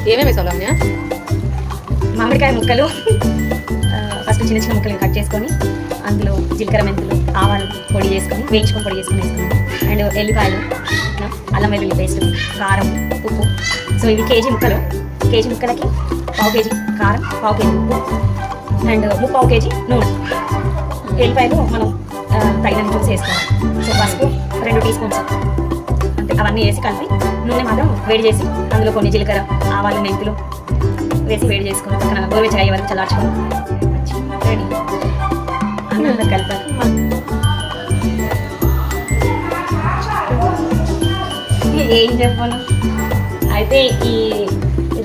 ఏమేమి వేసావు రమ్య? మామిడికాయ ముక్కలు ఫస్ట్ చిన్న చిన్న ముక్కలు కట్ చేసుకొని అందులో జీలకర్ర మెంతులు ఆవాలు పొడి చేసుకొని వేయించుకొని పొడి చేసుకొని వేసుకున్నాను. అండ్ ఎల్లిపాయలు, అల్లం వెల్లుల్లి పేస్ట్, కారం, ఉప్పు. సో ఇవి కేజీ ముక్కలు. కేజీ ముక్కలకి పావు కేజీ కారం, పావు కేజీ ఉప్పు అండ్ 3/4 కేజీ నూనె. ఎల్లిపాయలు మనం తగినంత చూసి వేసుకోవాలి. సో పసుపు 2 టీ స్పూన్స్ అంతే. అవన్నీ వేసి కలిపి నూనె మాత్రం వేడి చేసి అందులో కొన్ని జీలకర్ర ఆవాలు మెంతులు వేసి వేడి చేసుకొని పక్కన గోరువెచ్చగా అయ్యే వరకు చల్లార్చుకొని రెడీ. అన్నంలో కలిపాక ఏం చెప్పను. అయితే ఈ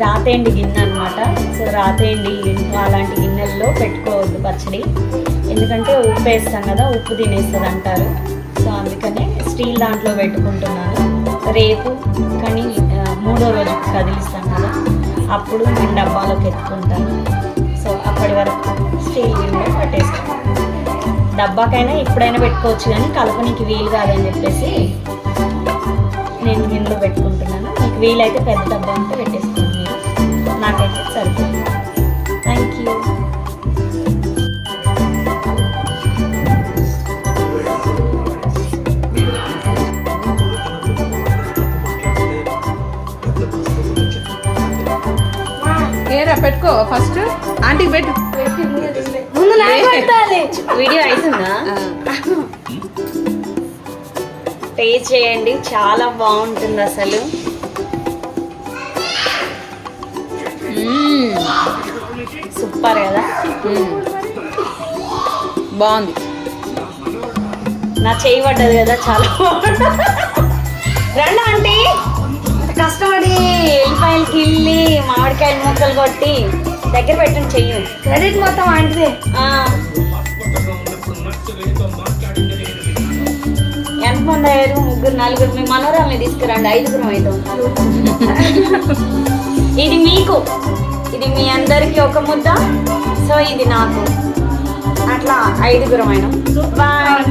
రాతేండి గిన్నె అనమాట. సో రాతేండి అలాంటి గిన్నెల్లో పెట్టుకోవద్దు పచ్చడి, ఎందుకంటే ఉప్పు వేస్తాం కదా, ఉప్పు తినేస్తుంది అంటారు. సో అందుకనే స్టీల్ దాంట్లో పెట్టుకుంటున్నాను. రేపు కానీ 3వ రోజు కదిలిస్తాం కదా, అప్పుడు నేను డబ్బాలోకి ఎత్తుకుంటాను. సో అప్పటి వరకు స్టీల్ గిన్నెలో పెట్టేస్తాను. డబ్బాకైనా ఎప్పుడైనా పెట్టుకోవచ్చు, కానీ కలపనికి వీలు కాదని చెప్పేసి నేను గిన్నెలో పెట్టుకుంటున్నాను. మీకు వీలైతే పెద్ద డబ్బా ఉంటే పెట్టేసుకోండి. మీరు నాకైతే సరిపోతుంది. Thank you. ఏరా పెట్టుకో ఫస్ట్. ఆంటీకి పెట్టు. వీడియో అవుతుందా? టేస్ట్ చేయండి, చాలా బాగుంటుంది అసలు. సూపర్ కదా. బాగుంది. నా చేయి పడ్డది కదా, చాలా బాగుంటుంది. రండి ఆంటీ, కష్టపడి ఎల్లిపాయలు కిల్లి మామిడికాయలు ముక్కలు కొట్టి దగ్గర పెట్టండి. చెయ్యి క్రెడిట్ మొత్తం ఆంటీదే. ఎంతమంది అయ్యారు? 3 4. మీ మనోరాల్ని తీసుకురండి, 5 అవుతాం. ఇది మీకు, ఇది మీ అందరికి ఒక ముద్ద. సో ఇది నాకు, అట్లా 5 అయినాం. బాయ్.